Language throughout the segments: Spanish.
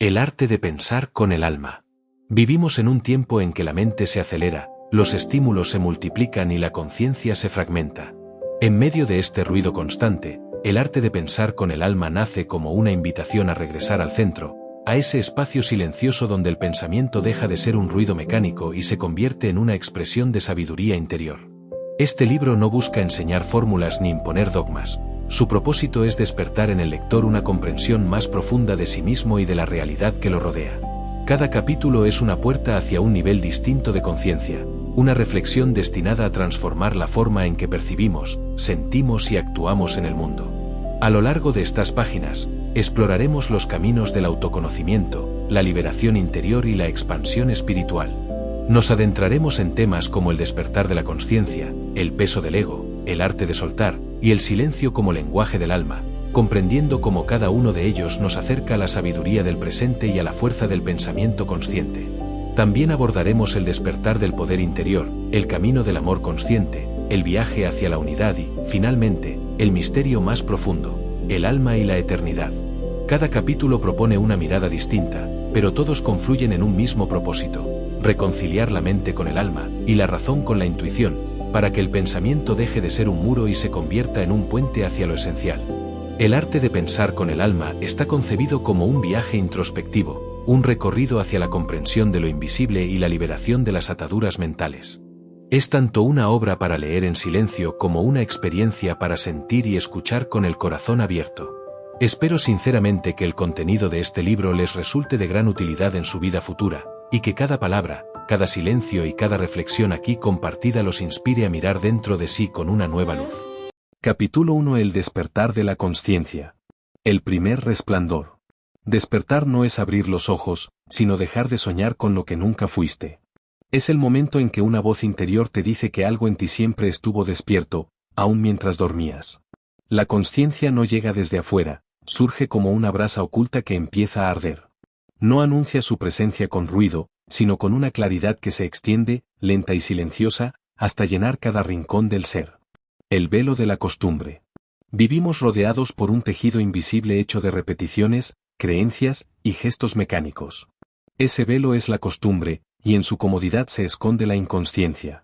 El arte de pensar con el alma. Vivimos en un tiempo en que la mente se acelera, los estímulos se multiplican y la conciencia se fragmenta. En medio de este ruido constante, el arte de pensar con el alma nace como una invitación a regresar al centro, a ese espacio silencioso donde el pensamiento deja de ser un ruido mecánico y se convierte en una expresión de sabiduría interior. Este libro no busca enseñar fórmulas ni imponer dogmas. Su propósito es despertar en el lector una comprensión más profunda de sí mismo y de la realidad que lo rodea. Cada capítulo es una puerta hacia un nivel distinto de conciencia, una reflexión destinada a transformar la forma en que percibimos, sentimos y actuamos en el mundo. A lo largo de estas páginas, exploraremos los caminos del autoconocimiento, la liberación interior y la expansión espiritual. Nos adentraremos en temas como el despertar de la consciencia, el peso del ego, el arte de soltar, y el silencio como lenguaje del alma, comprendiendo cómo cada uno de ellos nos acerca a la sabiduría del presente y a la fuerza del pensamiento consciente. También abordaremos el despertar del poder interior, el camino del amor consciente, el viaje hacia la unidad y, finalmente, el misterio más profundo, el alma y la eternidad. Cada capítulo propone una mirada distinta, pero todos confluyen en un mismo propósito: reconciliar la mente con el alma y la razón con la intuición, para que el pensamiento deje de ser un muro y se convierta en un puente hacia lo esencial. El arte de pensar con el alma está concebido como un viaje introspectivo, un recorrido hacia la comprensión de lo invisible y la liberación de las ataduras mentales. Es tanto una obra para leer en silencio como una experiencia para sentir y escuchar con el corazón abierto. Espero sinceramente que el contenido de este libro les resulte de gran utilidad en su vida futura, y que cada palabra, cada silencio y cada reflexión aquí compartida los inspire a mirar dentro de sí con una nueva luz. Capítulo 1: El despertar de la consciencia. El primer resplandor. Despertar no es abrir los ojos, sino dejar de soñar con lo que nunca fuiste. Es el momento en que una voz interior te dice que algo en ti siempre estuvo despierto, aun mientras dormías. La consciencia no llega desde afuera, surge como una brasa oculta que empieza a arder. No anuncia su presencia con ruido, sino con una claridad que se extiende, lenta y silenciosa, hasta llenar cada rincón del ser. El velo de la costumbre. Vivimos rodeados por un tejido invisible hecho de repeticiones, creencias y gestos mecánicos. Ese velo es la costumbre, y en su comodidad se esconde la inconsciencia.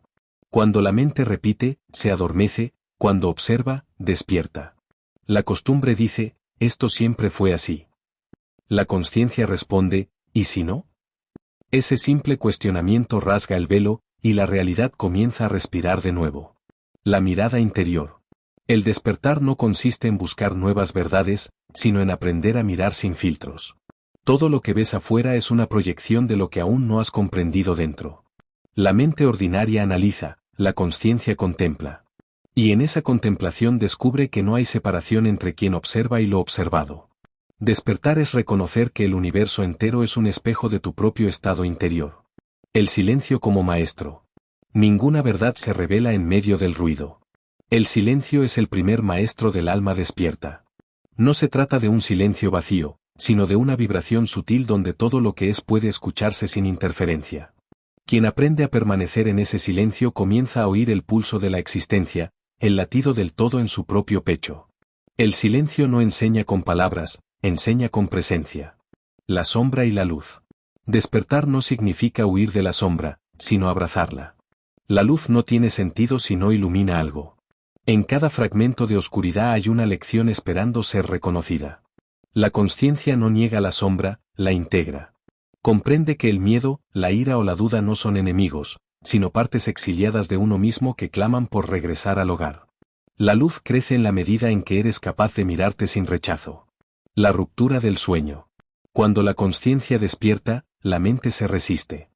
Cuando la mente repite, se adormece; cuando observa, despierta. La costumbre dice: esto siempre fue así. La consciencia responde: ¿y si no? Ese simple cuestionamiento rasga el velo, y la realidad comienza a respirar de nuevo. La mirada interior. El despertar no consiste en buscar nuevas verdades, sino en aprender a mirar sin filtros. Todo lo que ves afuera es una proyección de lo que aún no has comprendido dentro. La mente ordinaria analiza, la consciencia contempla. Y en esa contemplación descubre que no hay separación entre quien observa y lo observado. Despertar es reconocer que el universo entero es un espejo de tu propio estado interior. El silencio como maestro. Ninguna verdad se revela en medio del ruido. El silencio es el primer maestro del alma despierta. No se trata de un silencio vacío, sino de una vibración sutil donde todo lo que es puede escucharse sin interferencia. Quien aprende a permanecer en ese silencio comienza a oír el pulso de la existencia, el latido del todo en su propio pecho. El silencio no enseña con palabras, enseña con presencia. La sombra y la luz. Despertar no significa huir de la sombra, sino abrazarla. La luz no tiene sentido si no ilumina algo. En cada fragmento de oscuridad hay una lección esperando ser reconocida. La consciencia no niega la sombra, la integra. Comprende que el miedo, la ira o la duda no son enemigos, sino partes exiliadas de uno mismo que claman por regresar al hogar. La luz crece en la medida en que eres capaz de mirarte sin rechazo. La ruptura del sueño. Cuando la consciencia despierta, la mente se resiste.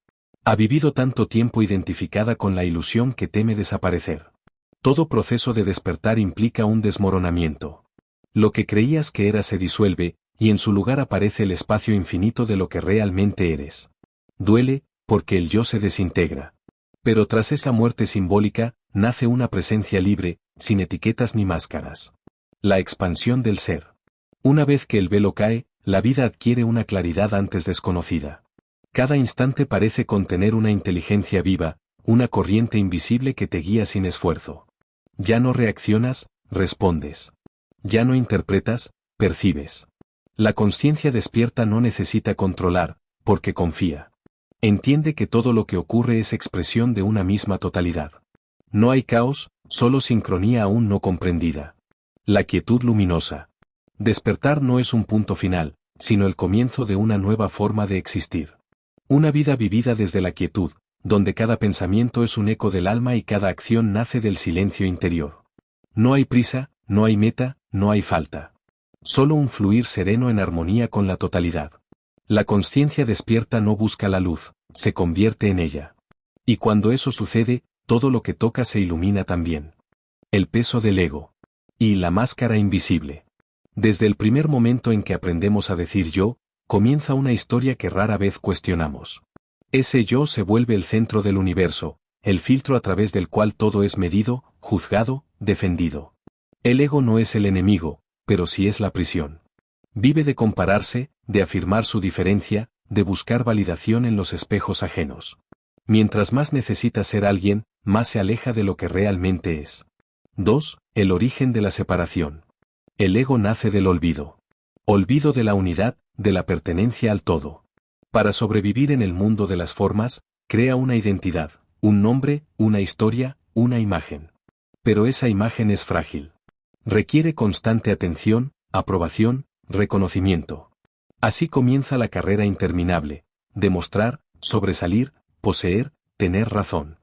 Ha vivido tanto tiempo identificada con la ilusión que teme desaparecer. Todo proceso de despertar implica un desmoronamiento. Lo que creías que era se disuelve, y en su lugar aparece el espacio infinito de lo que realmente eres. Duele, porque el yo se desintegra. Pero tras esa muerte simbólica, nace una presencia libre, sin etiquetas ni máscaras. La expansión del ser. Una vez que el velo cae, la vida adquiere una claridad antes desconocida. Cada instante parece contener una inteligencia viva, una corriente invisible que te guía sin esfuerzo. Ya no reaccionas, respondes. Ya no interpretas, percibes. La consciencia despierta no necesita controlar, porque confía. Entiende que todo lo que ocurre es expresión de una misma totalidad. No hay caos, solo sincronía aún no comprendida. La quietud luminosa. Despertar no es un punto final, sino el comienzo de una nueva forma de existir. Una vida vivida desde la quietud, donde cada pensamiento es un eco del alma y cada acción nace del silencio interior. No hay prisa, no hay meta, no hay falta. Solo un fluir sereno en armonía con la totalidad. La consciencia despierta no busca la luz, se convierte en ella. Y cuando eso sucede, todo lo que toca se ilumina también. El peso del ego. Y la máscara invisible. Desde el primer momento en que aprendemos a decir yo, comienza una historia que rara vez cuestionamos. Ese yo se vuelve el centro del universo, el filtro a través del cual todo es medido, juzgado, defendido. El ego no es el enemigo, pero sí es la prisión. Vive de compararse, de afirmar su diferencia, de buscar validación en los espejos ajenos. Mientras más necesita ser alguien, más se aleja de lo que realmente es. 2. El origen de la separación. El ego nace del olvido. Olvido de la unidad, de la pertenencia al todo. Para sobrevivir en el mundo de las formas, crea una identidad, un nombre, una historia, una imagen. Pero esa imagen es frágil. Requiere constante atención, aprobación, reconocimiento. Así comienza la carrera interminable, demostrar, sobresalir, poseer, tener razón.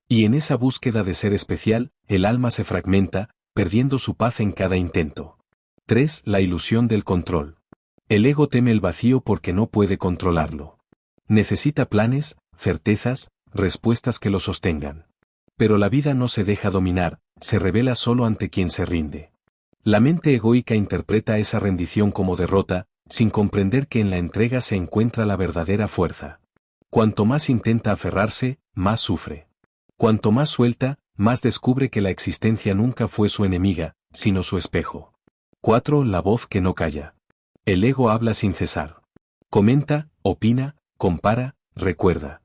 Y en esa búsqueda de ser especial, el alma se fragmenta, perdiendo su paz en cada intento. 3. La ilusión del control. El ego teme el vacío porque no puede controlarlo. Necesita planes, certezas, respuestas que lo sostengan. Pero la vida no se deja dominar, se revela solo ante quien se rinde. La mente egoica interpreta esa rendición como derrota, sin comprender que en la entrega se encuentra la verdadera fuerza. Cuanto más intenta aferrarse, más sufre. Cuanto más suelta, más descubre que la existencia nunca fue su enemiga, sino su espejo. 4. La voz que no calla. El ego habla sin cesar. Comenta, opina, compara, recuerda.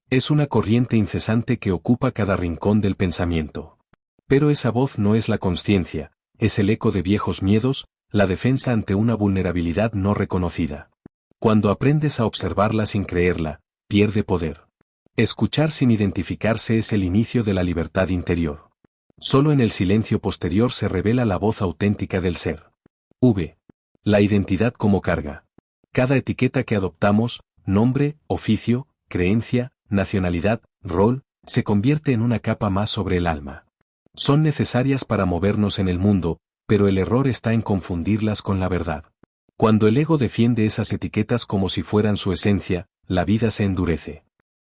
Es una corriente incesante que ocupa cada rincón del pensamiento. Pero esa voz no es la consciencia, es el eco de viejos miedos, la defensa ante una vulnerabilidad no reconocida. Cuando aprendes a observarla sin creerla, pierde poder. Escuchar sin identificarse es el inicio de la libertad interior. Solo en el silencio posterior se revela la voz auténtica del ser. V. La identidad como carga. Cada etiqueta que adoptamos, nombre, oficio, creencia, nacionalidad, rol, se convierte en una capa más sobre el alma. Son necesarias para movernos en el mundo, pero el error está en confundirlas con la verdad. Cuando el ego defiende esas etiquetas como si fueran su esencia, la vida se endurece.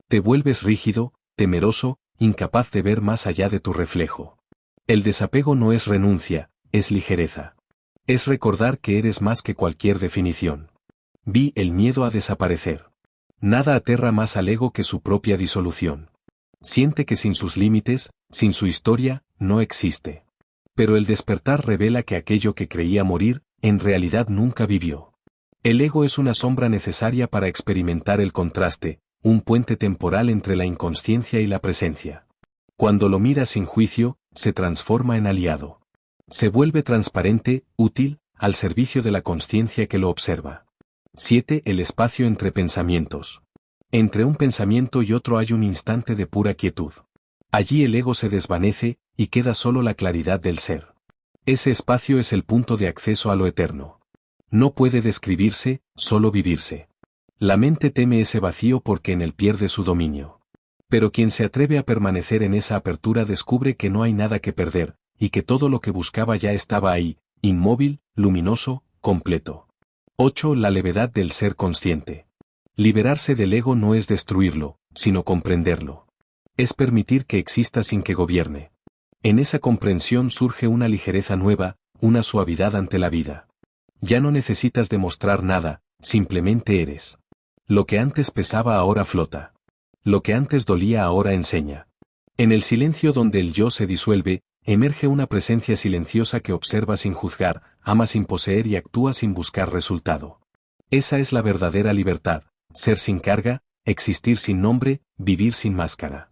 Te vuelves rígido, temeroso, incapaz de ver más allá de tu reflejo. El desapego no es renuncia, es ligereza. Es recordar que eres más que cualquier definición. Vi el miedo a desaparecer. Nada aterra más al ego que su propia disolución. Siente que sin sus límites, sin su historia, no existe. Pero el despertar revela que aquello que creía morir, en realidad nunca vivió. El ego es una sombra necesaria para experimentar el contraste, un puente temporal entre la inconsciencia y la presencia. Cuando lo mira sin juicio, se transforma en aliado. Se vuelve transparente, útil, al servicio de la consciencia que lo observa. 7. El espacio entre pensamientos. Entre un pensamiento y otro hay un instante de pura quietud. Allí el ego se desvanece, y queda solo la claridad del ser. Ese espacio es el punto de acceso a lo eterno. No puede describirse, solo vivirse. La mente teme ese vacío porque en él pierde su dominio. Pero quien se atreve a permanecer en esa apertura descubre que no hay nada que perder, y que todo lo que buscaba ya estaba ahí, inmóvil, luminoso, completo. 8. La levedad del ser consciente. Liberarse del ego no es destruirlo, sino comprenderlo. Es permitir que exista sin que gobierne. En esa comprensión surge una ligereza nueva, una suavidad ante la vida. Ya no necesitas demostrar nada, simplemente eres. Lo que antes pesaba ahora flota. Lo que antes dolía ahora enseña. En el silencio donde el yo se disuelve, emerge una presencia silenciosa que observa sin juzgar, ama sin poseer y actúa sin buscar resultado. Esa es la verdadera libertad, ser sin carga, existir sin nombre, vivir sin máscara.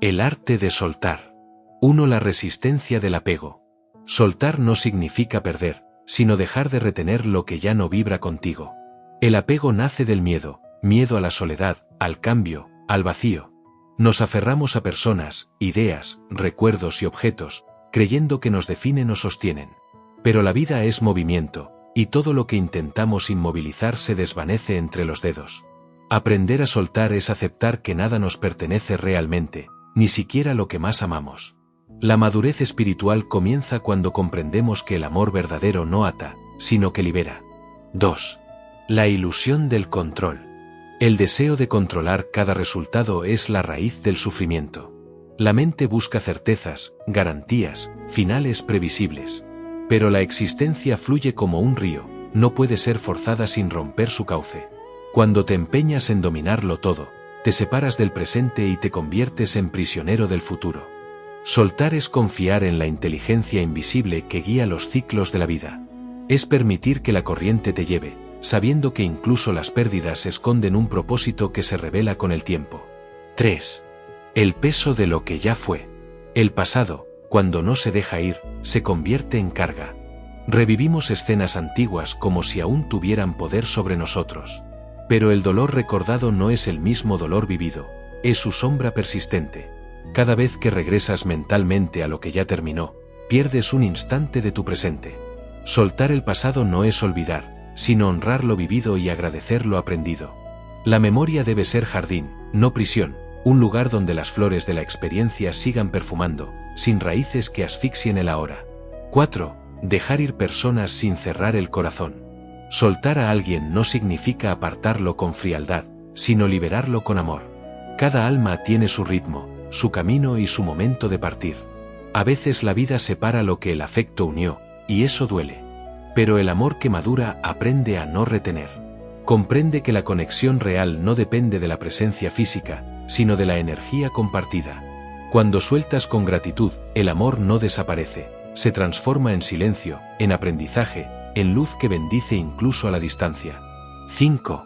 El arte de soltar. 1. La resistencia del apego. Soltar no significa perder, sino dejar de retener lo que ya no vibra contigo. El apego nace del miedo, miedo a la soledad, al cambio, al vacío. Nos aferramos a personas, ideas, recuerdos y objetos, creyendo que nos definen o sostienen. Pero la vida es movimiento, y todo lo que intentamos inmovilizar se desvanece entre los dedos. Aprender a soltar es aceptar que nada nos pertenece realmente, ni siquiera lo que más amamos. La madurez espiritual comienza cuando comprendemos que el amor verdadero no ata, sino que libera. 2. La ilusión del control. El deseo de controlar cada resultado es la raíz del sufrimiento. La mente busca certezas, garantías, finales previsibles. Pero la existencia fluye como un río, no puede ser forzada sin romper su cauce. Cuando te empeñas en dominarlo todo, te separas del presente y te conviertes en prisionero del futuro. Soltar es confiar en la inteligencia invisible que guía los ciclos de la vida. Es permitir que la corriente te lleve, sabiendo que incluso las pérdidas esconden un propósito que se revela con el tiempo. 3. El peso de lo que ya fue. El pasado, cuando no se deja ir, se convierte en carga. Revivimos escenas antiguas como si aún tuvieran poder sobre nosotros. Pero el dolor recordado no es el mismo dolor vivido, es su sombra persistente. Cada vez que regresas mentalmente a lo que ya terminó, pierdes un instante de tu presente. Soltar el pasado no es olvidar, sino honrar lo vivido y agradecer lo aprendido. La memoria debe ser jardín, no prisión, un lugar donde las flores de la experiencia sigan perfumando, sin raíces que asfixien el ahora. 4. Dejar ir personas sin cerrar el corazón. Soltar a alguien no significa apartarlo con frialdad, sino liberarlo con amor. Cada alma tiene su ritmo, su camino y su momento de partir. A veces la vida separa lo que el afecto unió, y eso duele. Pero el amor que madura aprende a no retener. Comprende que la conexión real no depende de la presencia física, sino de la energía compartida. Cuando sueltas con gratitud, el amor no desaparece, se transforma en silencio, en aprendizaje, en luz que bendice incluso a la distancia. 5.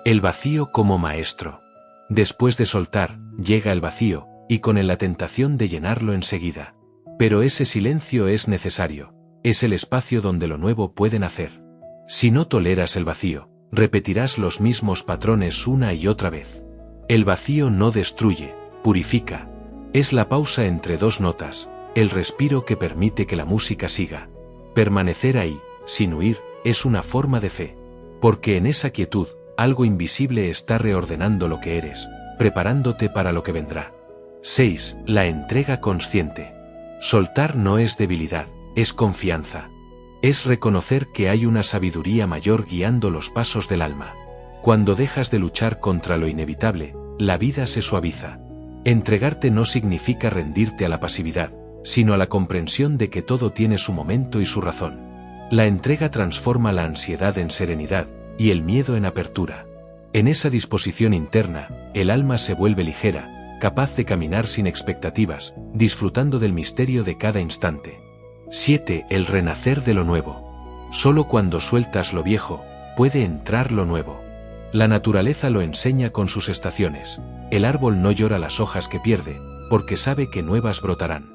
El vacío como maestro. Después de soltar, llega el vacío, y con él la tentación de llenarlo enseguida. Pero ese silencio es necesario, es el espacio donde lo nuevo puede nacer. Si no toleras el vacío, repetirás los mismos patrones una y otra vez. El vacío no destruye, purifica. Es la pausa entre dos notas, el respiro que permite que la música siga. Permanecer ahí, sin huir, es una forma de fe. Porque en esa quietud, algo invisible está reordenando lo que eres, preparándote para lo que vendrá. 6. La entrega consciente. Soltar no es debilidad, es confianza. Es reconocer que hay una sabiduría mayor guiando los pasos del alma. Cuando dejas de luchar contra lo inevitable, la vida se suaviza. Entregarte no significa rendirte a la pasividad, sino a la comprensión de que todo tiene su momento y su razón. La entrega transforma la ansiedad en serenidad, y el miedo en apertura. En esa disposición interna, el alma se vuelve ligera, capaz de caminar sin expectativas, disfrutando del misterio de cada instante. 7. El renacer de lo nuevo. Solo cuando sueltas lo viejo, puede entrar lo nuevo. La naturaleza lo enseña con sus estaciones. El árbol no llora las hojas que pierde, porque sabe que nuevas brotarán.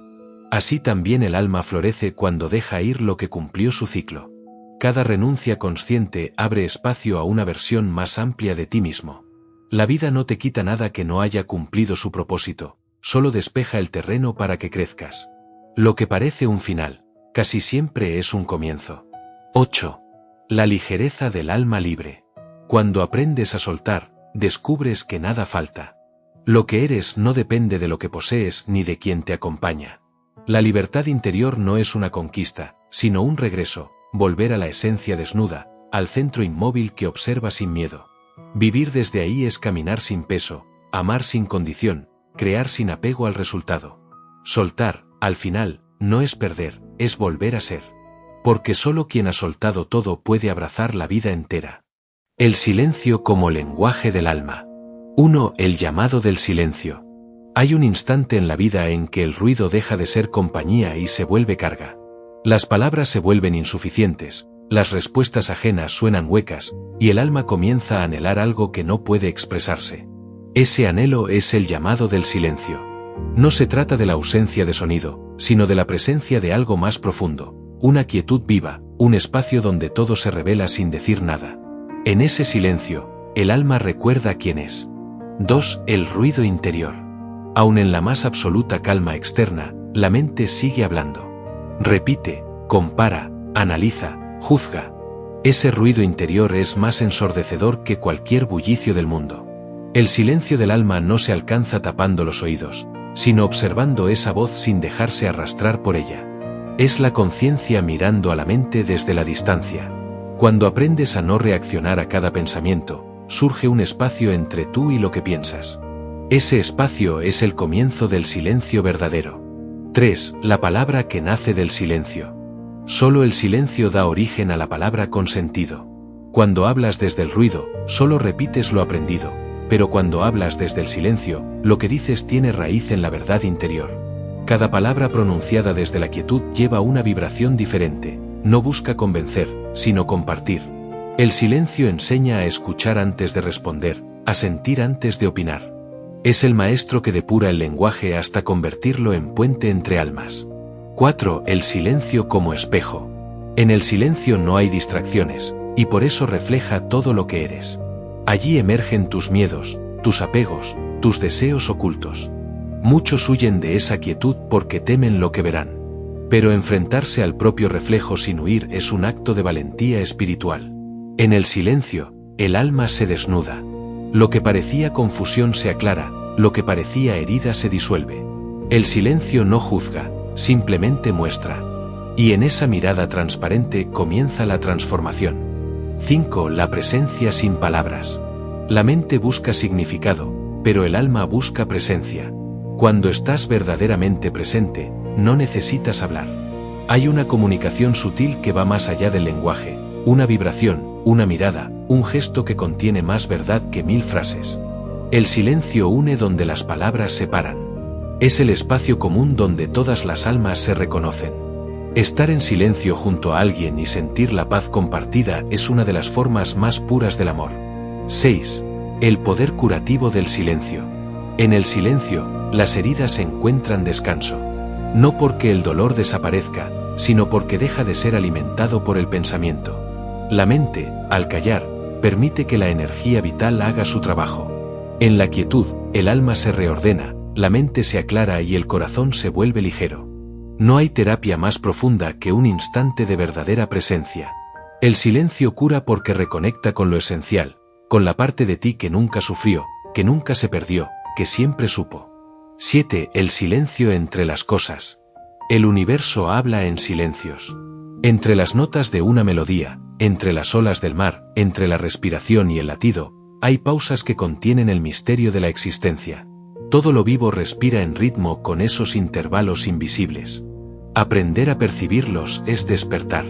Así también el alma florece cuando deja ir lo que cumplió su ciclo. Cada renuncia consciente abre espacio a una versión más amplia de ti mismo. La vida no te quita nada que no haya cumplido su propósito, solo despeja el terreno para que crezcas. Lo que parece un final, casi siempre es un comienzo. 8. La ligereza del alma libre. Cuando aprendes a soltar, descubres que nada falta. Lo que eres no depende de lo que posees ni de quien te acompaña. La libertad interior no es una conquista, sino un regreso, volver a la esencia desnuda, al centro inmóvil que observa sin miedo. Vivir desde ahí es caminar sin peso, amar sin condición, crear sin apego al resultado. Soltar, al final, no es perder, es volver a ser. Porque solo quien ha soltado todo puede abrazar la vida entera. El silencio como lenguaje del alma. 1. El llamado del silencio. Hay un instante en la vida en que el ruido deja de ser compañía y se vuelve carga. Las palabras se vuelven insuficientes, las respuestas ajenas suenan huecas, y el alma comienza a anhelar algo que no puede expresarse. Ese anhelo es el llamado del silencio. No se trata de la ausencia de sonido, sino de la presencia de algo más profundo, una quietud viva, un espacio donde todo se revela sin decir nada. En ese silencio, el alma recuerda quién es. 2. El ruido interior. Aun en la más absoluta calma externa, la mente sigue hablando. Repite, compara, analiza, juzga. Ese ruido interior es más ensordecedor que cualquier bullicio del mundo. El silencio del alma no se alcanza tapando los oídos, sino observando esa voz sin dejarse arrastrar por ella. Es la conciencia mirando a la mente desde la distancia. Cuando aprendes a no reaccionar a cada pensamiento, surge un espacio entre tú y lo que piensas. Ese espacio es el comienzo del silencio verdadero. 3. La palabra que nace del silencio. Solo el silencio da origen a la palabra con sentido. Cuando hablas desde el ruido, solo repites lo aprendido, pero cuando hablas desde el silencio, lo que dices tiene raíz en la verdad interior. Cada palabra pronunciada desde la quietud lleva una vibración diferente, no busca convencer, sino compartir. El silencio enseña a escuchar antes de responder, a sentir antes de opinar. Es el maestro que depura el lenguaje hasta convertirlo en puente entre almas. 4. El silencio como espejo. En el silencio no hay distracciones, y por eso refleja todo lo que eres. Allí emergen tus miedos, tus apegos, tus deseos ocultos. Muchos huyen de esa quietud porque temen lo que verán. Pero enfrentarse al propio reflejo sin huir es un acto de valentía espiritual. En el silencio, el alma se desnuda. Lo que parecía confusión se aclara, lo que parecía herida se disuelve. El silencio no juzga, simplemente muestra. Y en esa mirada transparente comienza la transformación. 5. La presencia sin palabras. La mente busca significado, pero el alma busca presencia. Cuando estás verdaderamente presente, no necesitas hablar. Hay una comunicación sutil que va más allá del lenguaje, una vibración, una mirada, un gesto que contiene más verdad que 1000 frases. El silencio une donde las palabras separan. Es el espacio común donde todas las almas se reconocen. Estar en silencio junto a alguien y sentir la paz compartida es una de las formas más puras del amor. 6. El poder curativo del silencio. En el silencio, las heridas encuentran descanso. No porque el dolor desaparezca, sino porque deja de ser alimentado por el pensamiento. La mente, al callar, permite que la energía vital haga su trabajo. En la quietud, el alma se reordena, la mente se aclara y el corazón se vuelve ligero. No hay terapia más profunda que un instante de verdadera presencia. El silencio cura porque reconecta con lo esencial, con la parte de ti que nunca sufrió, que nunca se perdió, que siempre supo. 7. El silencio entre las cosas. El universo habla en silencios. Entre las notas de una melodía, entre las olas del mar, entre la respiración y el latido, hay pausas que contienen el misterio de la existencia. Todo lo vivo respira en ritmo con esos intervalos invisibles. Aprender a percibirlos es despertar.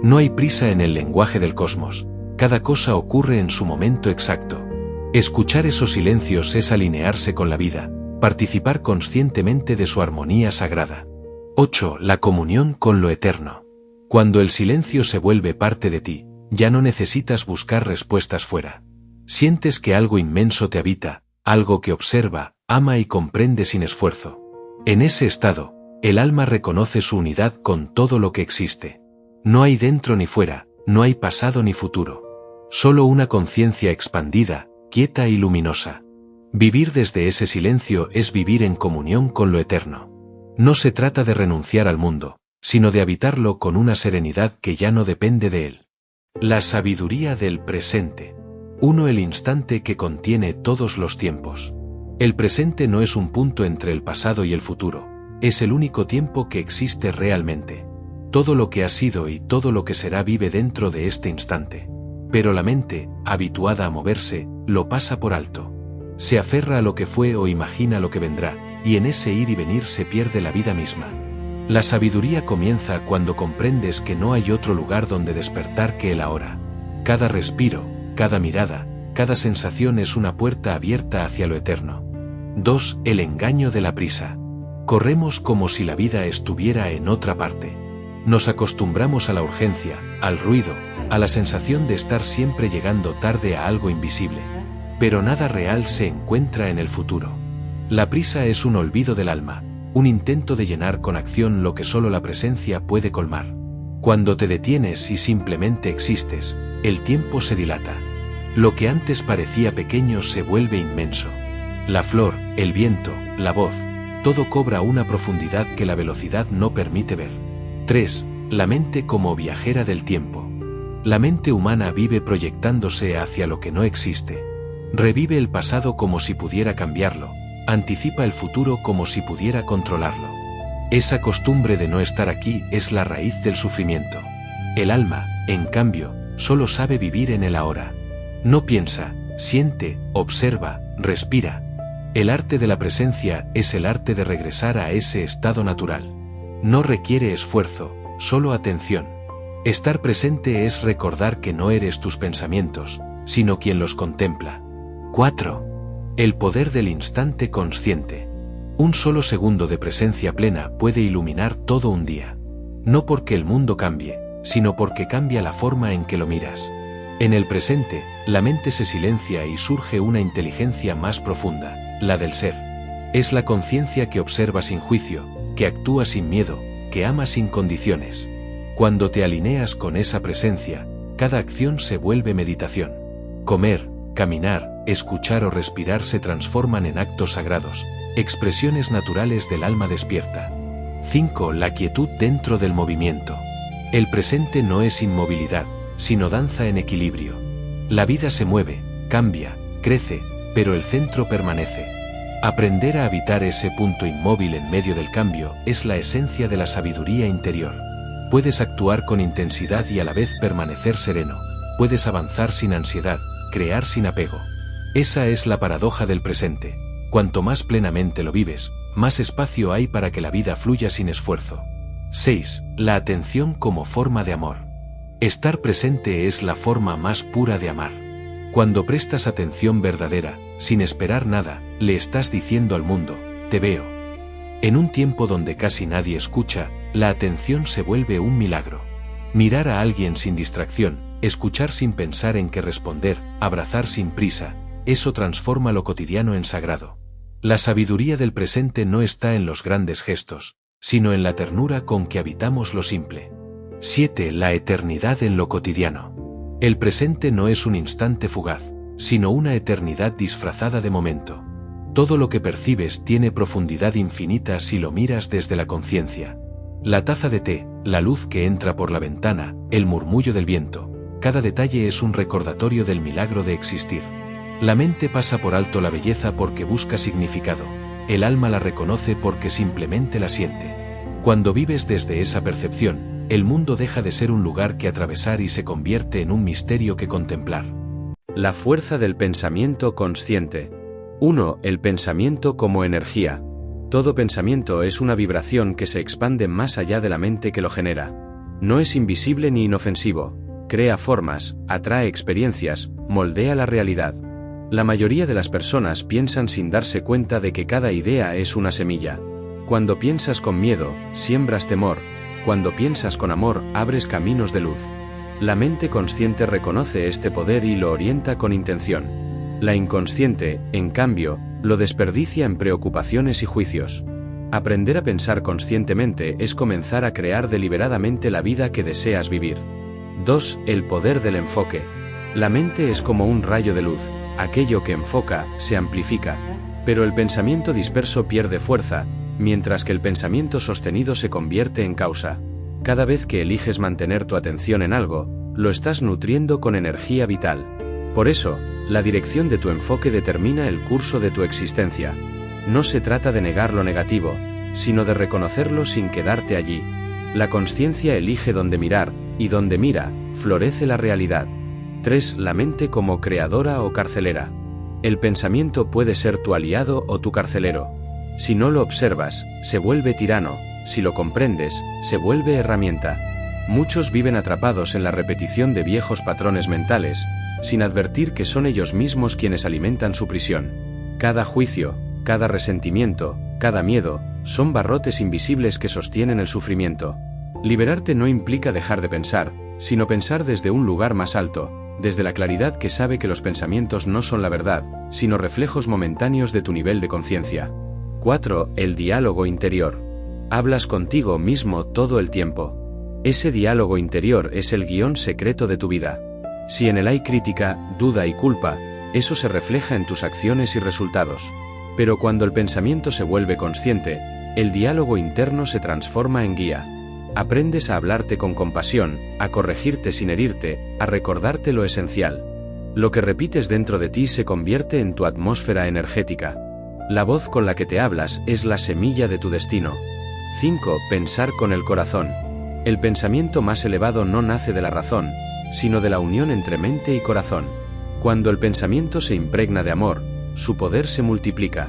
No hay prisa en el lenguaje del cosmos, cada cosa ocurre en su momento exacto. Escuchar esos silencios es alinearse con la vida, participar conscientemente de su armonía sagrada. 8. La comunión con lo eterno. Cuando el silencio se vuelve parte de ti, ya no necesitas buscar respuestas fuera. Sientes que algo inmenso te habita, algo que observa, ama y comprende sin esfuerzo. En ese estado, el alma reconoce su unidad con todo lo que existe. No hay dentro ni fuera, no hay pasado ni futuro. Solo una conciencia expandida, quieta y luminosa. Vivir desde ese silencio es vivir en comunión con lo eterno. No se trata de renunciar al mundo, sino de habitarlo con una serenidad que ya no depende de él. La sabiduría del presente. 1. El instante que contiene todos los tiempos. El presente no es un punto entre el pasado y el futuro, es el único tiempo que existe realmente. Todo lo que ha sido y todo lo que será vive dentro de este instante. Pero la mente, habituada a moverse, lo pasa por alto. Se aferra a lo que fue o imagina lo que vendrá, y en ese ir y venir se pierde la vida misma. La sabiduría comienza cuando comprendes que no hay otro lugar donde despertar que el ahora. Cada respiro, cada mirada, cada sensación es una puerta abierta hacia lo eterno. 2. El engaño de la prisa. Corremos como si la vida estuviera en otra parte. Nos acostumbramos a la urgencia, al ruido, a la sensación de estar siempre llegando tarde a algo invisible. Pero nada real se encuentra en el futuro. La prisa es un olvido del alma, un intento de llenar con acción lo que solo la presencia puede colmar. Cuando te detienes y simplemente existes, el tiempo se dilata. Lo que antes parecía pequeño se vuelve inmenso. La flor, el viento, la voz, todo cobra una profundidad que la velocidad no permite ver. 3. La mente como viajera del tiempo. La mente humana vive proyectándose hacia lo que no existe. Revive el pasado como si pudiera cambiarlo, anticipa el futuro como si pudiera controlarlo. Esa costumbre de no estar aquí es la raíz del sufrimiento. El alma, en cambio, solo sabe vivir en el ahora. No piensa, siente, observa, respira. El arte de la presencia es el arte de regresar a ese estado natural. No requiere esfuerzo, solo atención. Estar presente es recordar que no eres tus pensamientos, sino quien los contempla. 4. El poder del instante consciente. Un solo segundo de presencia plena puede iluminar todo un día. No porque el mundo cambie, sino porque cambia la forma en que lo miras. En el presente, la mente se silencia y surge una inteligencia más profunda, la del ser. Es la conciencia que observa sin juicio, que actúa sin miedo, que ama sin condiciones. Cuando te alineas con esa presencia, cada acción se vuelve meditación. Comer, caminar, escuchar o respirar se transforman en actos sagrados, expresiones naturales del alma despierta. 5. La quietud dentro del movimiento. El presente no es inmovilidad, sino danza en equilibrio. La vida se mueve, cambia, crece, pero el centro permanece. Aprender a habitar ese punto inmóvil en medio del cambio es la esencia de la sabiduría interior. Puedes actuar con intensidad y a la vez permanecer sereno. Puedes avanzar sin ansiedad, crear sin apego. Esa es la paradoja del presente. Cuanto más plenamente lo vives, más espacio hay para que la vida fluya sin esfuerzo. 6. La atención como forma de amor. Estar presente es la forma más pura de amar. Cuando prestas atención verdadera, sin esperar nada, le estás diciendo al mundo, te veo. En un tiempo donde casi nadie escucha, la atención se vuelve un milagro. Mirar a alguien sin distracción, escuchar sin pensar en qué responder, abrazar sin prisa, eso transforma lo cotidiano en sagrado. La sabiduría del presente no está en los grandes gestos, sino en la ternura con que habitamos lo simple. 7. La eternidad en lo cotidiano. El presente no es un instante fugaz, sino una eternidad disfrazada de momento. Todo lo que percibes tiene profundidad infinita si lo miras desde la conciencia. La taza de té, la luz que entra por la ventana, el murmullo del viento, cada detalle es un recordatorio del milagro de existir. La mente pasa por alto la belleza porque busca significado, el alma la reconoce porque simplemente la siente. Cuando vives desde esa percepción, el mundo deja de ser un lugar que atravesar y se convierte en un misterio que contemplar. La fuerza del pensamiento consciente. 1. El pensamiento como energía. Todo pensamiento es una vibración que se expande más allá de la mente que lo genera. No es invisible ni inofensivo, crea formas, atrae experiencias, moldea la realidad. La mayoría de las personas piensan sin darse cuenta de que cada idea es una semilla. Cuando piensas con miedo, siembras temor. Cuando piensas con amor, abres caminos de luz. La mente consciente reconoce este poder y lo orienta con intención. La inconsciente, en cambio, lo desperdicia en preocupaciones y juicios. Aprender a pensar conscientemente es comenzar a crear deliberadamente la vida que deseas vivir. 2. El poder del enfoque. La mente es como un rayo de luz, aquello que enfoca, se amplifica. Pero el pensamiento disperso pierde fuerza, mientras que el pensamiento sostenido se convierte en causa. Cada vez que eliges mantener tu atención en algo, lo estás nutriendo con energía vital. Por eso, la dirección de tu enfoque determina el curso de tu existencia. No se trata de negar lo negativo, sino de reconocerlo sin quedarte allí. La conciencia elige dónde mirar, y donde mira, florece la realidad. 3. La mente como creadora o carcelera. El pensamiento puede ser tu aliado o tu carcelero. Si no lo observas, se vuelve tirano, si lo comprendes, se vuelve herramienta. Muchos viven atrapados en la repetición de viejos patrones mentales, sin advertir que son ellos mismos quienes alimentan su prisión. Cada juicio, cada resentimiento, cada miedo, son barrotes invisibles que sostienen el sufrimiento. Liberarte no implica dejar de pensar, sino pensar desde un lugar más alto, desde la claridad que sabe que los pensamientos no son la verdad, sino reflejos momentáneos de tu nivel de conciencia. 4. El diálogo interior. Hablas contigo mismo todo el tiempo. Ese diálogo interior es el guión secreto de tu vida. Si en él hay crítica, duda y culpa, eso se refleja en tus acciones y resultados. Pero cuando el pensamiento se vuelve consciente, el diálogo interno se transforma en guía. Aprendes a hablarte con compasión, a corregirte sin herirte, a recordarte lo esencial. Lo que repites dentro de ti se convierte en tu atmósfera energética. La voz con la que te hablas es la semilla de tu destino. 5. Pensar con el corazón. El pensamiento más elevado no nace de la razón, sino de la unión entre mente y corazón. Cuando el pensamiento se impregna de amor, su poder se multiplica.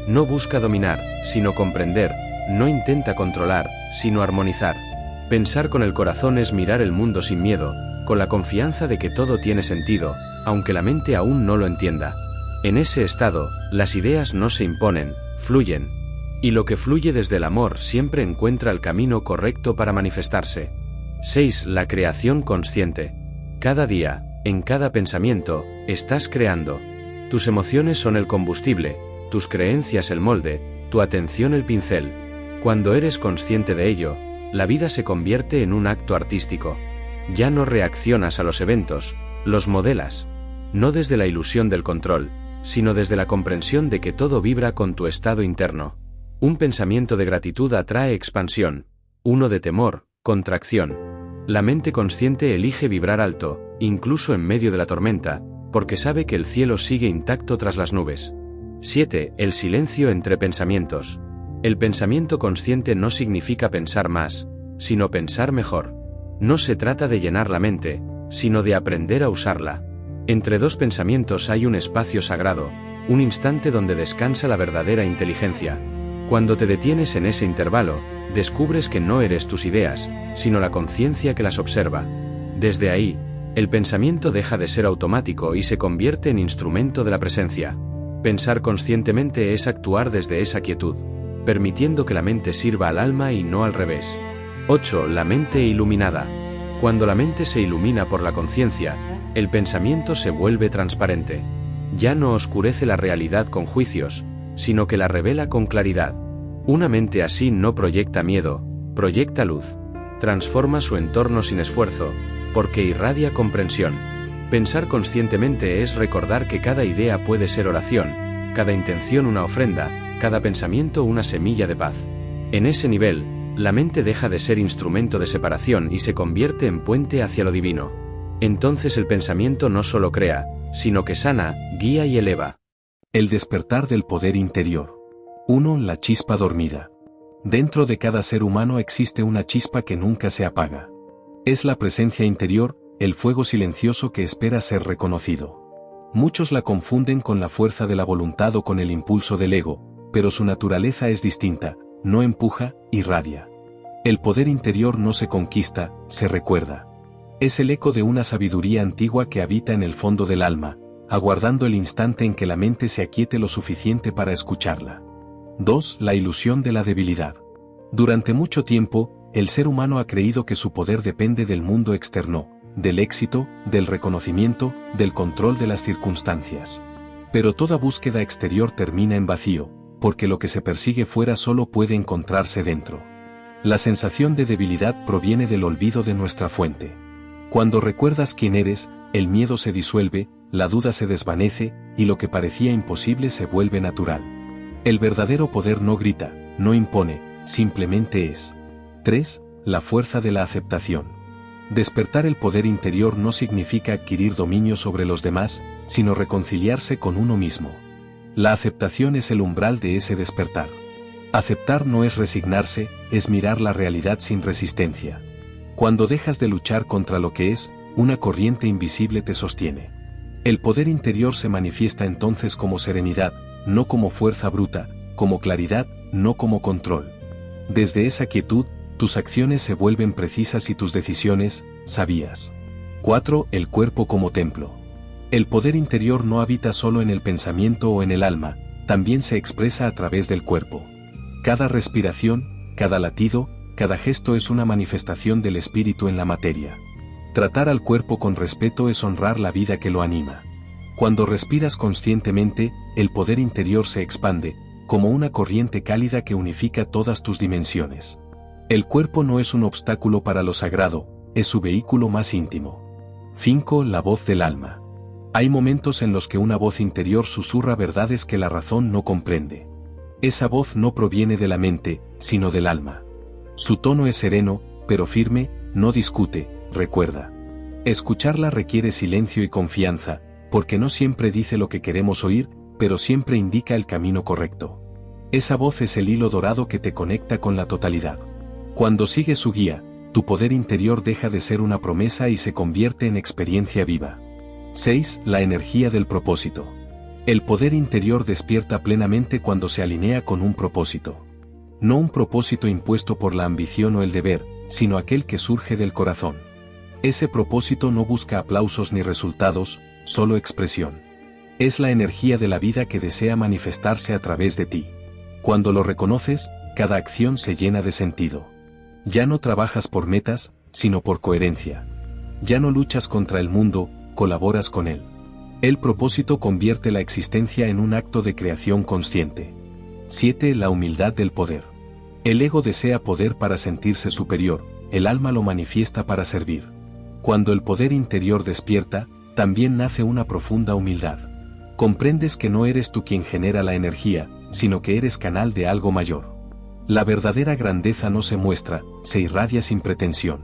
No busca dominar, sino comprender, no intenta controlar, sino armonizar. Pensar con el corazón es mirar el mundo sin miedo, con la confianza de que todo tiene sentido, aunque la mente aún no lo entienda. En ese estado, las ideas no se imponen, fluyen. Y lo que fluye desde el amor siempre encuentra el camino correcto para manifestarse. 6. La creación consciente. Cada día, en cada pensamiento, estás creando. Tus emociones son el combustible, tus creencias el molde, tu atención el pincel. Cuando eres consciente de ello, la vida se convierte en un acto artístico. Ya no reaccionas a los eventos, los modelas. No desde la ilusión del control, sino desde la comprensión de que todo vibra con tu estado interno. Un pensamiento de gratitud atrae expansión, uno de temor, contracción. La mente consciente elige vibrar alto, incluso en medio de la tormenta, porque sabe que el cielo sigue intacto tras las nubes. 7. El silencio entre pensamientos. El pensamiento consciente no significa pensar más, sino pensar mejor. No se trata de llenar la mente, sino de aprender a usarla. Entre dos pensamientos hay un espacio sagrado, un instante donde descansa la verdadera inteligencia. Cuando te detienes en ese intervalo, descubres que no eres tus ideas, sino la conciencia que las observa. Desde ahí, el pensamiento deja de ser automático y se convierte en instrumento de la presencia. Pensar conscientemente es actuar desde esa quietud, permitiendo que la mente sirva al alma y no al revés. 8. La mente iluminada. Cuando la mente se ilumina por la conciencia, el pensamiento se vuelve transparente. Ya no oscurece la realidad con juicios, sino que la revela con claridad. Una mente así no proyecta miedo, proyecta luz. Transforma su entorno sin esfuerzo, porque irradia comprensión. Pensar conscientemente es recordar que cada idea puede ser oración, cada intención una ofrenda, cada pensamiento una semilla de paz. En ese nivel, la mente deja de ser instrumento de separación y se convierte en puente hacia lo divino. Entonces el pensamiento no solo crea, sino que sana, guía y eleva. El despertar del poder interior. 1. La chispa dormida. Dentro de cada ser humano existe una chispa que nunca se apaga. Es la presencia interior, el fuego silencioso que espera ser reconocido. Muchos la confunden con la fuerza de la voluntad o con el impulso del ego, pero su naturaleza es distinta, no empuja, irradia. El poder interior no se conquista, se recuerda. Es el eco de una sabiduría antigua que habita en el fondo del alma, aguardando el instante en que la mente se aquiete lo suficiente para escucharla. 2. La ilusión de la debilidad. Durante mucho tiempo, el ser humano ha creído que su poder depende del mundo externo, del éxito, del reconocimiento, del control de las circunstancias. Pero toda búsqueda exterior termina en vacío, porque lo que se persigue fuera solo puede encontrarse dentro. La sensación de debilidad proviene del olvido de nuestra fuente. Cuando recuerdas quién eres, el miedo se disuelve, la duda se desvanece, y lo que parecía imposible se vuelve natural. El verdadero poder no grita, no impone, simplemente es. 3. La fuerza de la aceptación. Despertar el poder interior no significa adquirir dominio sobre los demás, sino reconciliarse con uno mismo. La aceptación es el umbral de ese despertar. Aceptar no es resignarse, es mirar la realidad sin resistencia. Cuando dejas de luchar contra lo que es, una corriente invisible te sostiene. El poder interior se manifiesta entonces como serenidad, no como fuerza bruta, como claridad, no como control. Desde esa quietud, tus acciones se vuelven precisas y tus decisiones, sabias. 4. El cuerpo como templo. El poder interior no habita solo en el pensamiento o en el alma, también se expresa a través del cuerpo. Cada respiración, cada latido, cada gesto es una manifestación del espíritu en la materia. Tratar al cuerpo con respeto es honrar la vida que lo anima. Cuando respiras conscientemente, el poder interior se expande, como una corriente cálida que unifica todas tus dimensiones. El cuerpo no es un obstáculo para lo sagrado, es su vehículo más íntimo. 5. La voz del alma. Hay momentos en los que una voz interior susurra verdades que la razón no comprende. Esa voz no proviene de la mente, sino del alma. Su tono es sereno, pero firme, no discute, recuerda. Escucharla requiere silencio y confianza, porque no siempre dice lo que queremos oír, pero siempre indica el camino correcto. Esa voz es el hilo dorado que te conecta con la totalidad. Cuando sigues su guía, tu poder interior deja de ser una promesa y se convierte en experiencia viva. 6. La energía del propósito. El poder interior despierta plenamente cuando se alinea con un propósito. No un propósito impuesto por la ambición o el deber, sino aquel que surge del corazón. Ese propósito no busca aplausos ni resultados, solo expresión. Es la energía de la vida que desea manifestarse a través de ti. Cuando lo reconoces, cada acción se llena de sentido. Ya no trabajas por metas, sino por coherencia. Ya no luchas contra el mundo, colaboras con él. El propósito convierte la existencia en un acto de creación consciente. 7. La humildad del poder. El ego desea poder para sentirse superior, el alma lo manifiesta para servir. Cuando el poder interior despierta, también nace una profunda humildad. Comprendes que no eres tú quien genera la energía, sino que eres canal de algo mayor. La verdadera grandeza no se muestra, se irradia sin pretensión.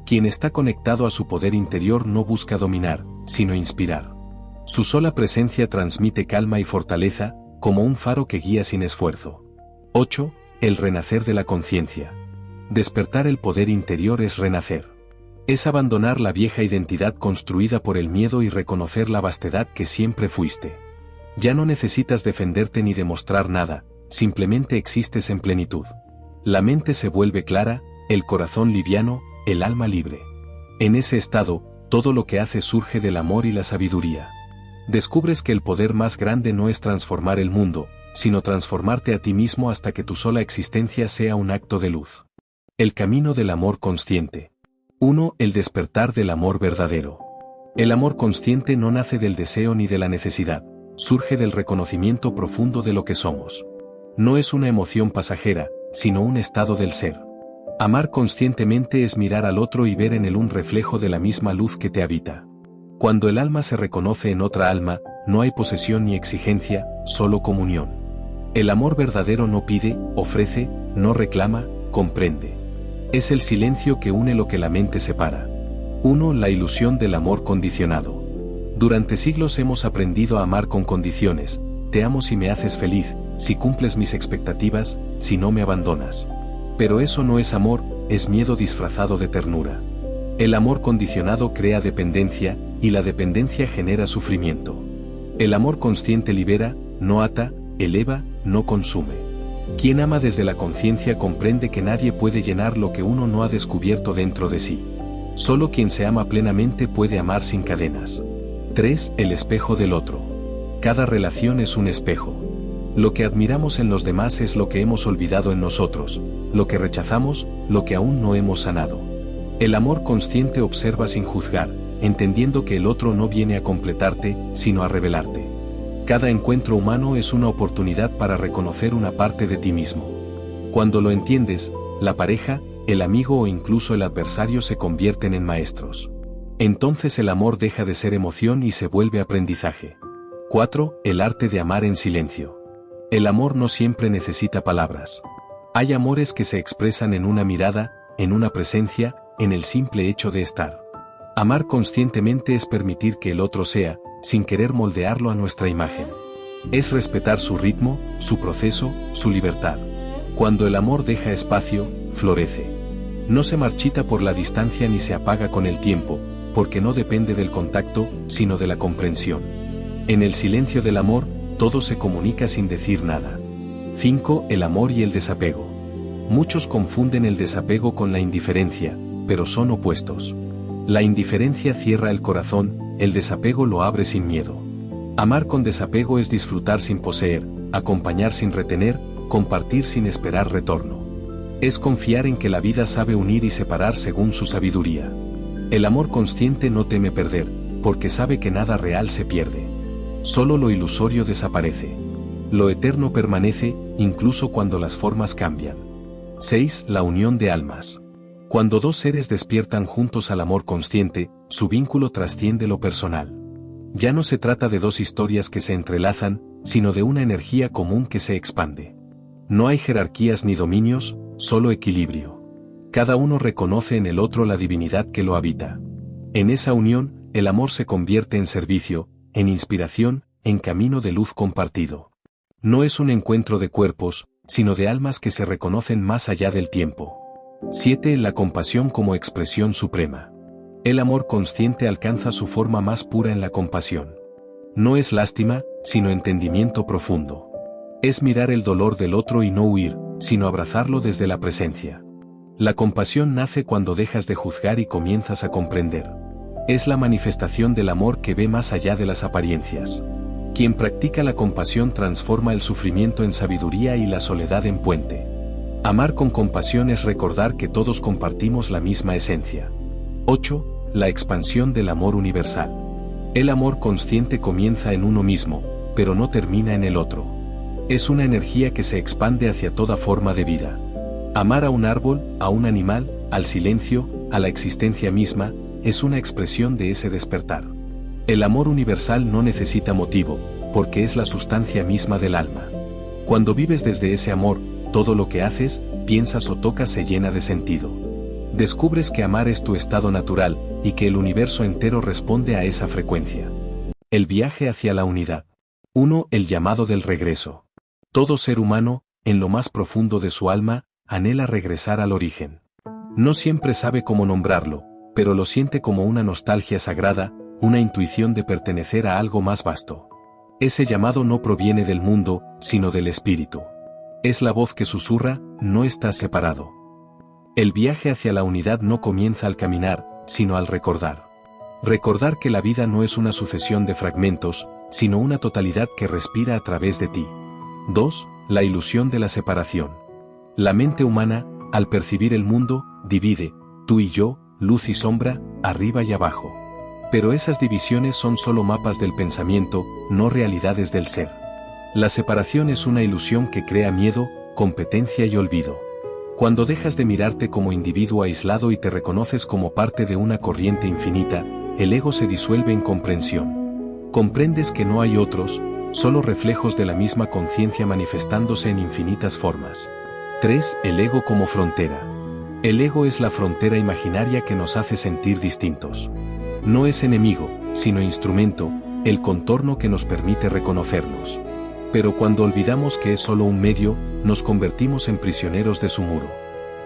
Quien está conectado a su poder interior no busca dominar, sino inspirar. Su sola presencia transmite calma y fortaleza, como un faro que guía sin esfuerzo. 8. El renacer de la conciencia. Despertar el poder interior es renacer. Es abandonar la vieja identidad construida por el miedo y reconocer la vastedad que siempre fuiste. Ya no necesitas defenderte ni demostrar nada, simplemente existes en plenitud. La mente se vuelve clara, el corazón liviano, el alma libre. En ese estado, todo lo que haces surge del amor y la sabiduría. Descubres que el poder más grande no es transformar el mundo, sino transformarte a ti mismo hasta que tu sola existencia sea un acto de luz. El camino del amor consciente. 1. El despertar del amor verdadero. El amor consciente no nace del deseo ni de la necesidad, surge del reconocimiento profundo de lo que somos. No es una emoción pasajera, sino un estado del ser. Amar conscientemente es mirar al otro y ver en él un reflejo de la misma luz que te habita. Cuando el alma se reconoce en otra alma, no hay posesión ni exigencia, solo comunión. El amor verdadero no pide, ofrece, no reclama, comprende. Es el silencio que une lo que la mente separa. 1. La ilusión del amor condicionado. Durante siglos hemos aprendido a amar con condiciones. Te amo si me haces feliz, si cumples mis expectativas, si no me abandonas. Pero eso no es amor, es miedo disfrazado de ternura. El amor condicionado crea dependencia, y la dependencia genera sufrimiento. El amor consciente libera, no ata, eleva, no consume. Quien ama desde la conciencia comprende que nadie puede llenar lo que uno no ha descubierto dentro de sí. Solo quien se ama plenamente puede amar sin cadenas. 3. El espejo del otro. Cada relación es un espejo. Lo que admiramos en los demás es lo que hemos olvidado en nosotros, lo que rechazamos, lo que aún no hemos sanado. El amor consciente observa sin juzgar, entendiendo que el otro no viene a completarte, sino a revelarte. Cada encuentro humano es una oportunidad para reconocer una parte de ti mismo. Cuando lo entiendes, la pareja, el amigo o incluso el adversario se convierten en maestros. Entonces el amor deja de ser emoción y se vuelve aprendizaje. 4. El arte de amar en silencio. El amor no siempre necesita palabras. Hay amores que se expresan en una mirada, en una presencia, en el simple hecho de estar. Amar conscientemente es permitir que el otro sea, sin querer moldearlo a nuestra imagen. Es respetar su ritmo, su proceso, su libertad. Cuando el amor deja espacio, florece. No se marchita por la distancia ni se apaga con el tiempo, porque no depende del contacto, sino de la comprensión. En el silencio del amor, todo se comunica sin decir nada. 5. El amor y el desapego. Muchos confunden el desapego con la indiferencia, pero son opuestos. La indiferencia cierra el corazón, el desapego lo abre sin miedo. Amar con desapego es disfrutar sin poseer, acompañar sin retener, compartir sin esperar retorno. Es confiar en que la vida sabe unir y separar según su sabiduría. El amor consciente no teme perder, porque sabe que nada real se pierde. Solo lo ilusorio desaparece. Lo eterno permanece, incluso cuando las formas cambian. 6. La unión de almas. Cuando dos seres despiertan juntos al amor consciente, su vínculo trasciende lo personal. Ya no se trata de dos historias que se entrelazan, sino de una energía común que se expande. No hay jerarquías ni dominios, solo equilibrio. Cada uno reconoce en el otro la divinidad que lo habita. En esa unión, el amor se convierte en servicio, en inspiración, en camino de luz compartido. No es un encuentro de cuerpos, sino de almas que se reconocen más allá del tiempo. 7. La compasión como expresión suprema. El amor consciente alcanza su forma más pura en la compasión. No es lástima, sino entendimiento profundo. Es mirar el dolor del otro y no huir, sino abrazarlo desde la presencia. La compasión nace cuando dejas de juzgar y comienzas a comprender. Es la manifestación del amor que ve más allá de las apariencias. Quien practica la compasión transforma el sufrimiento en sabiduría y la soledad en puente. Amar con compasión es recordar que todos compartimos la misma esencia. 8. La expansión del amor universal. El amor consciente comienza en uno mismo, pero no termina en el otro. Es una energía que se expande hacia toda forma de vida. Amar a un árbol, a un animal, al silencio, a la existencia misma, es una expresión de ese despertar. El amor universal no necesita motivo, porque es la sustancia misma del alma. Cuando vives desde ese amor, todo lo que haces, piensas o tocas se llena de sentido. Descubres que amar es tu estado natural, y que el universo entero responde a esa frecuencia. El viaje hacia la unidad. 1. El llamado del regreso. Todo ser humano, en lo más profundo de su alma, anhela regresar al origen. No siempre sabe cómo nombrarlo, pero lo siente como una nostalgia sagrada, una intuición de pertenecer a algo más vasto. Ese llamado no proviene del mundo, sino del espíritu. Es la voz que susurra, no estás separado. El viaje hacia la unidad no comienza al caminar, sino al recordar. Recordar que la vida no es una sucesión de fragmentos, sino una totalidad que respira a través de ti. 2. La ilusión de la separación. La mente humana, al percibir el mundo, divide, tú y yo, luz y sombra, arriba y abajo. Pero esas divisiones son solo mapas del pensamiento, no realidades del ser. La separación es una ilusión que crea miedo, competencia y olvido. Cuando dejas de mirarte como individuo aislado y te reconoces como parte de una corriente infinita, el ego se disuelve en comprensión. Comprendes que no hay otros, solo reflejos de la misma conciencia manifestándose en infinitas formas. 3. El ego como frontera. El ego es la frontera imaginaria que nos hace sentir distintos. No es enemigo, sino instrumento, el contorno que nos permite reconocernos. Pero cuando olvidamos que es solo un medio, nos convertimos en prisioneros de su muro.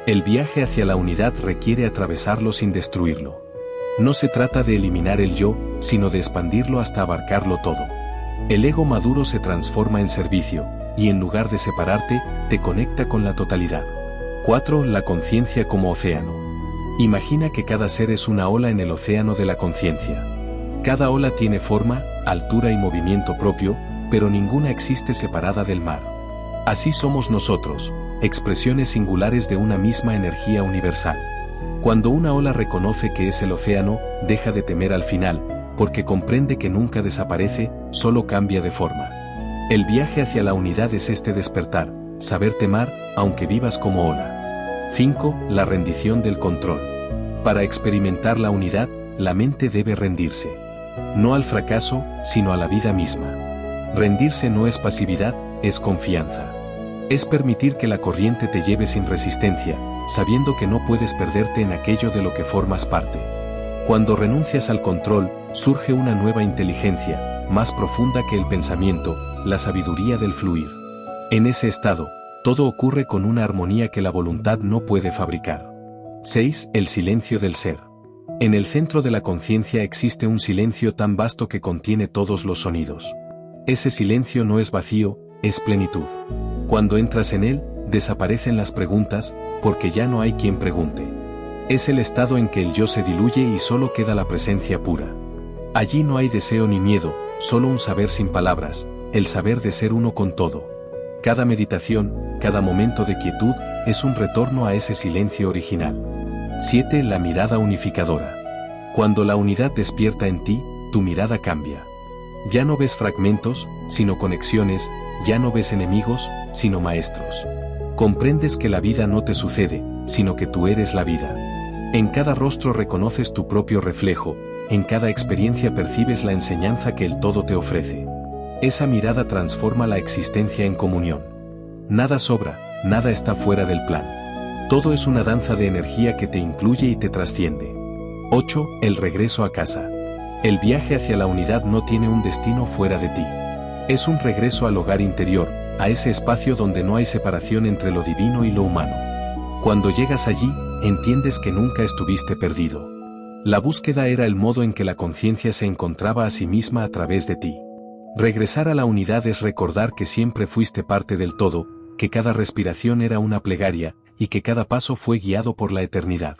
El viaje hacia la unidad requiere atravesarlo sin destruirlo. No se trata de eliminar el yo, sino de expandirlo hasta abarcarlo todo. El ego maduro se transforma en servicio, y en lugar de separarte, te conecta con la totalidad. 4. La conciencia como océano. Imagina que cada ser es una ola en el océano de la conciencia. Cada ola tiene forma, altura y movimiento propio, pero ninguna existe separada del mar. Así somos nosotros, expresiones singulares de una misma energía universal. Cuando una ola reconoce que es el océano, deja de temer al final, porque comprende que nunca desaparece, solo cambia de forma. El viaje hacia la unidad es este despertar, saber temar, aunque vivas como ola. 5. La rendición del control. Para experimentar la unidad, la mente debe rendirse. No al fracaso, sino a la vida misma. Rendirse no es pasividad, es confianza. Es permitir que la corriente te lleve sin resistencia, sabiendo que no puedes perderte en aquello de lo que formas parte. Cuando renuncias al control, surge una nueva inteligencia, más profunda que el pensamiento, la sabiduría del fluir. En ese estado, todo ocurre con una armonía que la voluntad no puede fabricar. 6. El silencio del ser. En el centro de la conciencia existe un silencio tan vasto que contiene todos los sonidos. Ese silencio no es vacío, es plenitud. Cuando entras en él, desaparecen las preguntas, porque ya no hay quien pregunte. Es el estado en que el yo se diluye y solo queda la presencia pura. Allí no hay deseo ni miedo, solo un saber sin palabras, el saber de ser uno con todo. Cada meditación, cada momento de quietud, es un retorno a ese silencio original. 7. La mirada unificadora. Cuando la unidad despierta en ti, tu mirada cambia. Ya no ves fragmentos, sino conexiones, ya no ves enemigos, sino maestros. Comprendes que la vida no te sucede, sino que tú eres la vida. En cada rostro reconoces tu propio reflejo, en cada experiencia percibes la enseñanza que el todo te ofrece. Esa mirada transforma la existencia en comunión. Nada sobra, nada está fuera del plan. Todo es una danza de energía que te incluye y te trasciende. 8. El regreso a casa. El viaje hacia la unidad no tiene un destino fuera de ti. Es un regreso al hogar interior, a ese espacio donde no hay separación entre lo divino y lo humano. Cuando llegas allí, entiendes que nunca estuviste perdido. La búsqueda era el modo en que la conciencia se encontraba a sí misma a través de ti. Regresar a la unidad es recordar que siempre fuiste parte del todo, que cada respiración era una plegaria, y que cada paso fue guiado por la eternidad.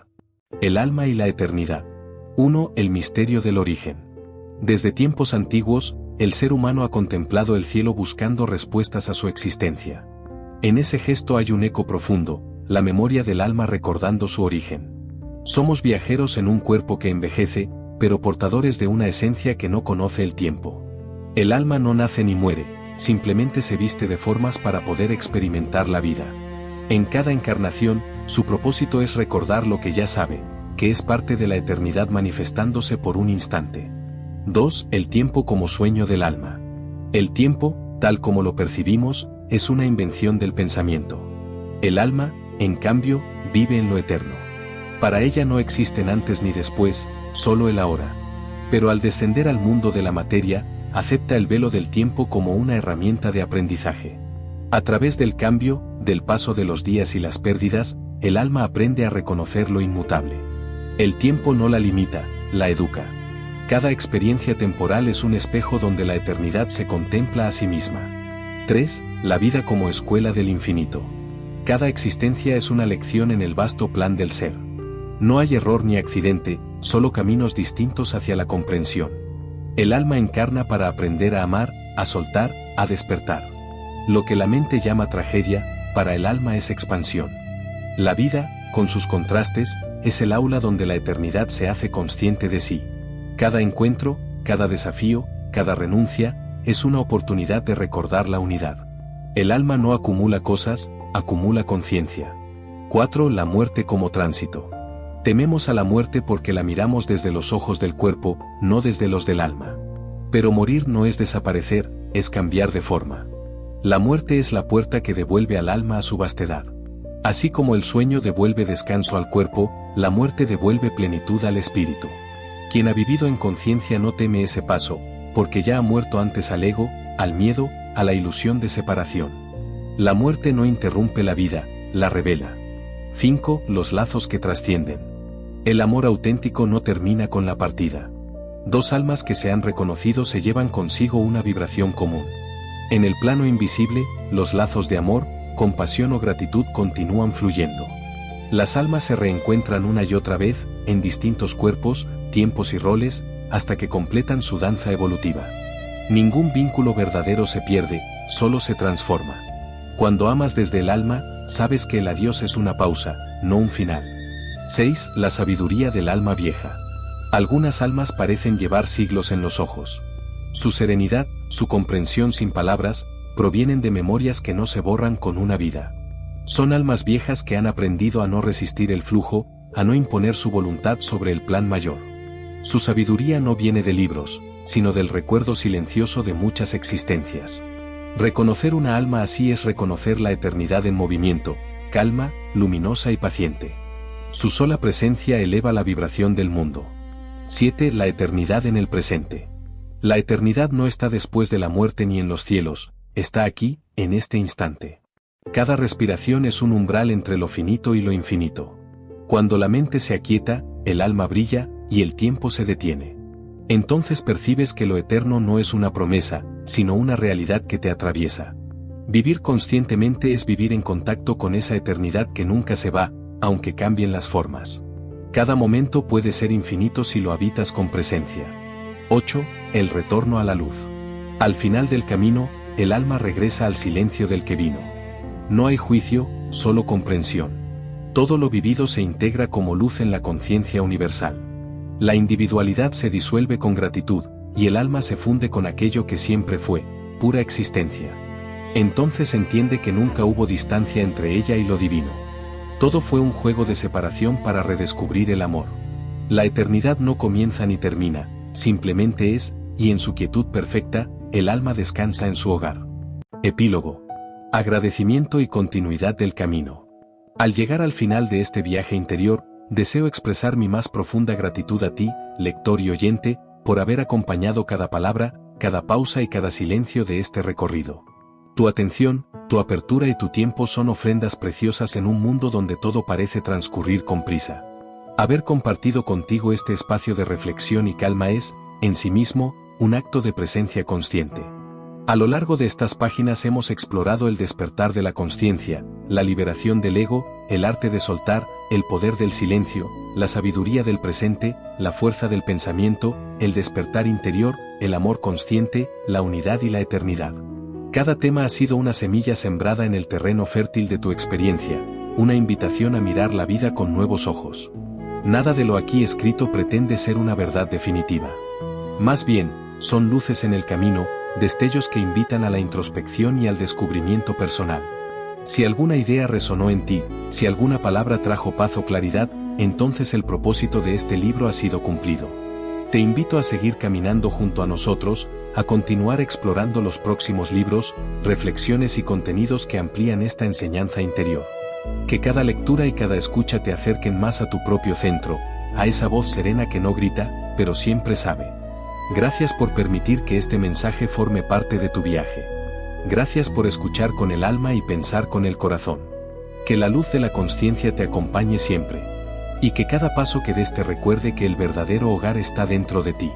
El alma y la eternidad. 1. El misterio del origen. Desde tiempos antiguos, el ser humano ha contemplado el cielo buscando respuestas a su existencia. En ese gesto hay un eco profundo, la memoria del alma recordando su origen. Somos viajeros en un cuerpo que envejece, pero portadores de una esencia que no conoce el tiempo. El alma no nace ni muere, simplemente se viste de formas para poder experimentar la vida. En cada encarnación, su propósito es recordar lo que ya sabe, que es parte de la eternidad manifestándose por un instante. 2. El tiempo como sueño del alma. El tiempo, tal como lo percibimos, es una invención del pensamiento. El alma, en cambio, vive en lo eterno. Para ella no existen antes ni después, solo el ahora. Pero al descender al mundo de la materia, acepta el velo del tiempo como una herramienta de aprendizaje. A través del cambio, del paso de los días y las pérdidas, el alma aprende a reconocer lo inmutable. El tiempo no la limita, la educa. Cada experiencia temporal es un espejo donde la eternidad se contempla a sí misma. 3. La vida como escuela del infinito. Cada existencia es una lección en el vasto plan del ser. No hay error ni accidente, solo caminos distintos hacia la comprensión. El alma encarna para aprender a amar, a soltar, a despertar. Lo que la mente llama tragedia, para el alma es expansión. La vida, con sus contrastes, es el aula donde la eternidad se hace consciente de sí. Cada encuentro, cada desafío, cada renuncia, es una oportunidad de recordar la unidad. El alma no acumula cosas, acumula conciencia. 4. La muerte como tránsito. Tememos a la muerte porque la miramos desde los ojos del cuerpo, no desde los del alma. Pero morir no es desaparecer, es cambiar de forma. La muerte es la puerta que devuelve al alma a su vastedad. Así como el sueño devuelve descanso al cuerpo, la muerte devuelve plenitud al espíritu. Quien ha vivido en conciencia no teme ese paso, porque ya ha muerto antes al ego, al miedo, a la ilusión de separación. La muerte no interrumpe la vida, la revela. 5. Los lazos que trascienden. El amor auténtico no termina con la partida. Dos almas que se han reconocido se llevan consigo una vibración común. En el plano invisible, los lazos de amor, compasión o gratitud continúan fluyendo. Las almas se reencuentran una y otra vez, en distintos cuerpos, tiempos y roles, hasta que completan su danza evolutiva. Ningún vínculo verdadero se pierde, solo se transforma. Cuando amas desde el alma, sabes que el adiós es una pausa, no un final. 6. La sabiduría del alma vieja. Algunas almas parecen llevar siglos en los ojos. Su serenidad, su comprensión sin palabras, provienen de memorias que no se borran con una vida. Son almas viejas que han aprendido a no resistir el flujo, a no imponer su voluntad sobre el plan mayor. Su sabiduría no viene de libros, sino del recuerdo silencioso de muchas existencias. Reconocer una alma así es reconocer la eternidad en movimiento, calma, luminosa y paciente. Su sola presencia eleva la vibración del mundo. 7. La eternidad en el presente. La eternidad no está después de la muerte ni en los cielos, está aquí, en este instante. Cada respiración es un umbral entre lo finito y lo infinito. Cuando la mente se aquieta, el alma brilla, y el tiempo se detiene. Entonces percibes que lo eterno no es una promesa, sino una realidad que te atraviesa. Vivir conscientemente es vivir en contacto con esa eternidad que nunca se va, aunque cambien las formas. Cada momento puede ser infinito si lo habitas con presencia. 8. El retorno a la luz. Al final del camino, el alma regresa al silencio del que vino. No hay juicio, solo comprensión. Todo lo vivido se integra como luz en la conciencia universal. La individualidad se disuelve con gratitud, y el alma se funde con aquello que siempre fue, pura existencia. Entonces entiende que nunca hubo distancia entre ella y lo divino. Todo fue un juego de separación para redescubrir el amor. La eternidad no comienza ni termina, simplemente es, y en su quietud perfecta, el alma descansa en su hogar. Epílogo. Agradecimiento y continuidad del camino. Al llegar al final de este viaje interior, deseo expresar mi más profunda gratitud a ti, lector y oyente, por haber acompañado cada palabra, cada pausa y cada silencio de este recorrido. Tu atención, tu apertura y tu tiempo son ofrendas preciosas en un mundo donde todo parece transcurrir con prisa. Haber compartido contigo este espacio de reflexión y calma es, en sí mismo, un acto de presencia consciente. A lo largo de estas páginas hemos explorado el despertar de la consciencia, la liberación del ego, el arte de soltar, el poder del silencio, la sabiduría del presente, la fuerza del pensamiento, el despertar interior, el amor consciente, la unidad y la eternidad. Cada tema ha sido una semilla sembrada en el terreno fértil de tu experiencia, una invitación a mirar la vida con nuevos ojos. Nada de lo aquí escrito pretende ser una verdad definitiva. Más bien, son luces en el camino, destellos que invitan a la introspección y al descubrimiento personal. Si alguna idea resonó en ti, si alguna palabra trajo paz o claridad, entonces el propósito de este libro ha sido cumplido. Te invito a seguir caminando junto a nosotros, a continuar explorando los próximos libros, reflexiones y contenidos que amplían esta enseñanza interior. Que cada lectura y cada escucha te acerquen más a tu propio centro, a esa voz serena que no grita, pero siempre sabe. Gracias por permitir que este mensaje forme parte de tu viaje. Gracias por escuchar con el alma y pensar con el corazón. Que la luz de la consciencia te acompañe siempre. Y que cada paso que des te recuerde que el verdadero hogar está dentro de ti.